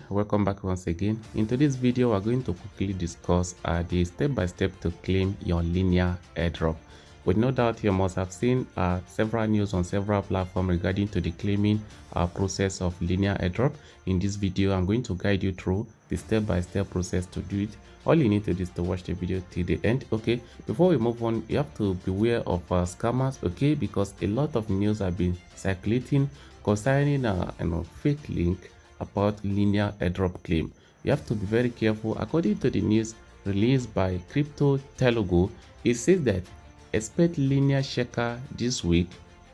Welcome back once again. In today's video, we're going to quickly discuss the step-by-step to claim your Linea Airdrop. With no doubt, you must have seen several news on several platforms regarding to the claiming process of Linea Airdrop. In this video, I'm going to guide you through the step-by-step process to do it. All you need to do is to watch the video till the end. Okay, before we move on, you have to beware of scammers. Okay, because a lot of news have been circulating concerning fake link about Linea Airdrop claim. You have to be very careful. According to the news released by Crypto Telugu, it says that expect Linea Shaker this week.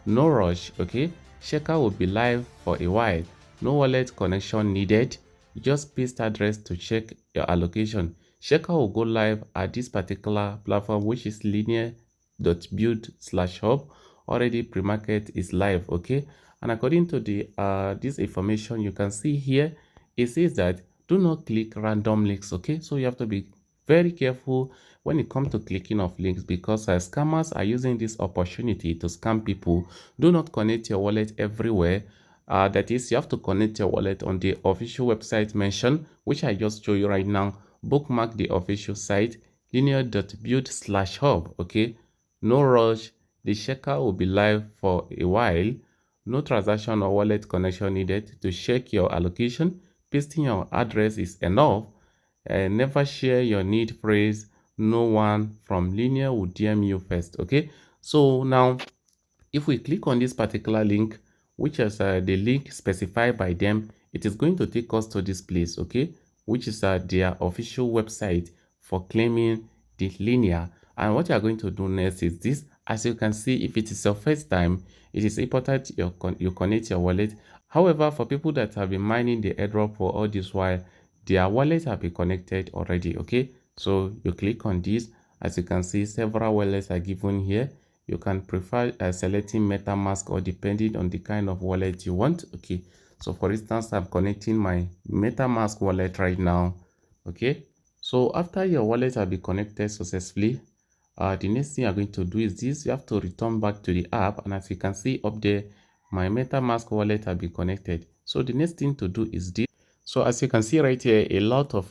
No rush. Okay, Shaker will be live for a while. No wallet connection needed. Just paste address to check your allocation. Shaker will go live at this particular platform, which is linea.build/hub. Already pre-market is live. Okay, and according to the this information you can see here, it says that do not click random links. Okay, so you have to be very careful when it comes to clicking of links, because scammers are using this opportunity to scam people. Do not connect your wallet everywhere. That is, you have to connect your wallet on the official website mentioned, which I just show you right now. Bookmark the official site linea.build/hub. Okay, no rush. The checker will be live for a while. No transaction or wallet connection needed. To check your allocation, pasting your address is enough. Never share your need phrase. No one from Linea will DM you first. Okay, so now if we click on this particular link, which is the link specified by them, it is going to take us to this place. Okay, which is their official website for claiming the Linea. And what you are going to do next is this. As you can see, if it is your first time, it is important you connect your wallet. However, for people that have been mining the airdrop for all this while, their wallet have been connected already. Okay, so you click on this. As you can see, several wallets are given here. You can prefer selecting MetaMask or depending on the kind of wallet you want. Okay, so for instance, I'm connecting my MetaMask wallet right now. Okay, so after your wallet have been connected successfully, the next thing you're going to do is this. You have to return back to the app, and as you can see up there, my MetaMask wallet have been connected. So the next thing to do is this. So as you can see right here, a lot of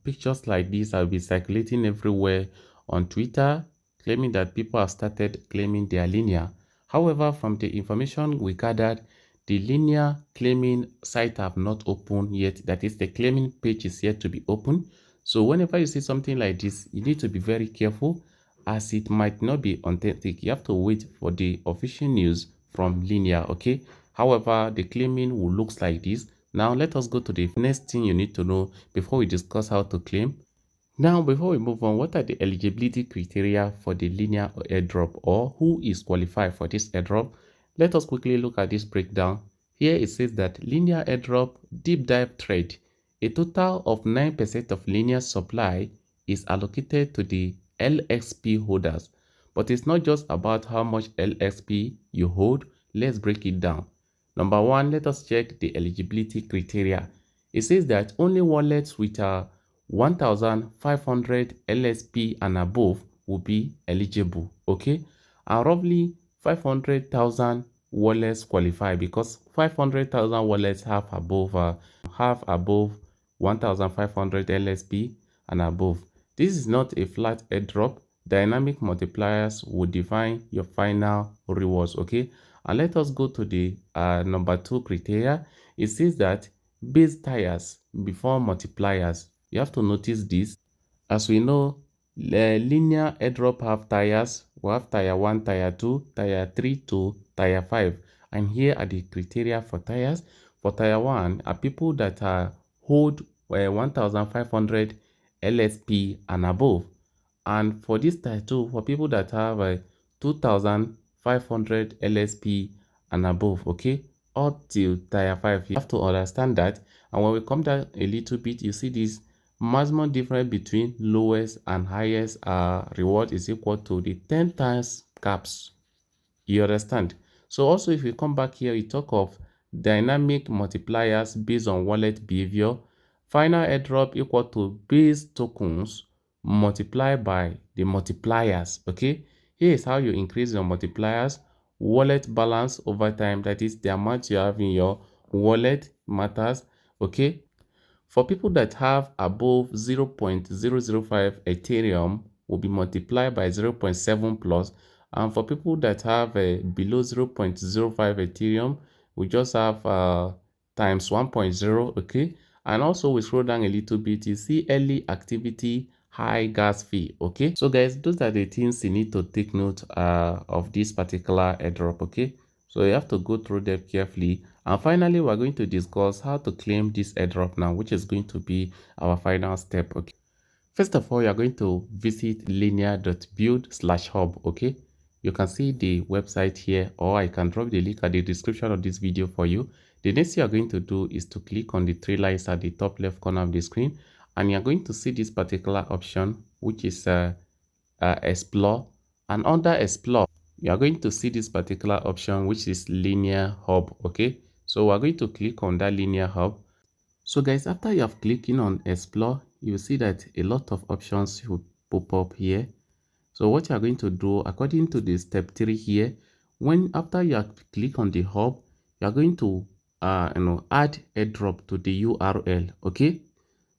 pictures like this have been circulating everywhere on Twitter, claiming that people have started claiming their Linea. However, from the information we gathered, the Linea claiming site have not opened yet. That is, the claiming page is yet to be open. So whenever you see something like this, you need to be very careful, as it might not be authentic. You have to wait for the official news from Linea. Okay, however, the claiming will look like this. Now let us go to the next thing you need to know before we discuss how to claim. Now, before we move on, what are the eligibility criteria for the Linea airdrop, or who is qualified for this airdrop? Let us quickly look at this breakdown. Here it says that Linea airdrop deep dive trade. A total of 9% of Linea supply is allocated to the LXP holders. But it's not just about how much LXP you hold. Let's break it down. Number one, let us check the eligibility criteria. It says that only wallets with 1,500 LSP and above will be eligible. Okay, and roughly 500,000 wallets qualify, because 500,000 wallets have above 1,500 LSP and above. This is not a flat airdrop. Dynamic multipliers will define your final rewards. Okay, and let us go to the number two criteria. It says that base tires before multipliers. You have to notice this. As we know, Linea airdrop have tires. We have tire 1, tire 2, tire 3 to tire 5. And here are the criteria for tires. For tire 1 are people that hold 1,500 LSP and above. And for this tire 2, for people that have 2,500 LSP and above. Okay, up till tire 5. You have to understand that. And when we come down a little bit, you see this maximum difference between lowest and highest reward is equal to the 10 times caps. You understand? So also, if we come back here, we talk of dynamic multipliers based on wallet behavior. Final airdrop equal to base tokens multiplied by the multipliers. Okay, here is how you increase your multipliers. Wallet balance over time, that is the amount you have in your wallet matters. Okay, For people that have above 0.005 Ethereum, will be multiplied by 0.7 plus, and for people that have below 0.05 Ethereum, we just have times 1.0. okay. And also we scroll down a little bit, you see early activity, high gas fee. Okay, so guys, those are the things you need to take note of this particular airdrop. Okay, so you have to go through them carefully. And finally, we're going to discuss how to claim this airdrop now, which is going to be our final step. Okay, first of all, you're going to visit linea.build/hub. okay, you can see the website here, or I can drop the link at the description of this video for you. The next thing you're going to do is to click on the three lines at the top left corner of the screen, and you're going to see this particular option, which is explore. And under explore, you are going to see this particular option, which is Linea Hub. Okay, so we're going to click on that Linea Hub. So guys, after you have clicking on explore, you see that a lot of options will pop up here. So what you are going to do, according to the step 3 here, after you click on the hub, you are going to add airdrop to the URL. Okay,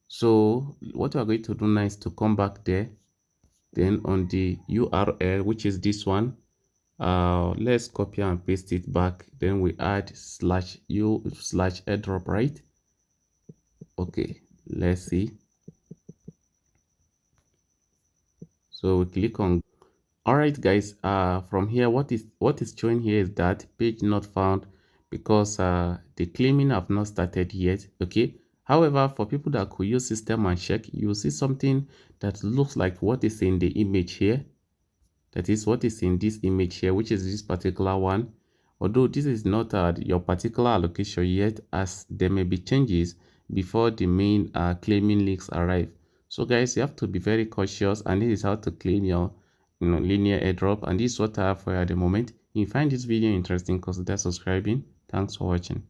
so what you are going to do now is to come back there, then on the URL, which is this one, let's copy and paste it back, then we add /u/airdrop, right? Okay, let's see. So we click on. All right guys, from here, what is showing here is that page not found, because the claiming have not started yet. Okay, however, for people that could use system and check, you will see something that looks like what is in the image here. That is what is in this image here, which is this particular one. Although this is not your particular allocation yet, as there may be changes before the main claiming links arrive. So guys, you have to be very cautious, and this is how to claim your Linea airdrop, and this is what I have for you at the moment. If you find this video interesting, consider subscribing. Thanks for watching.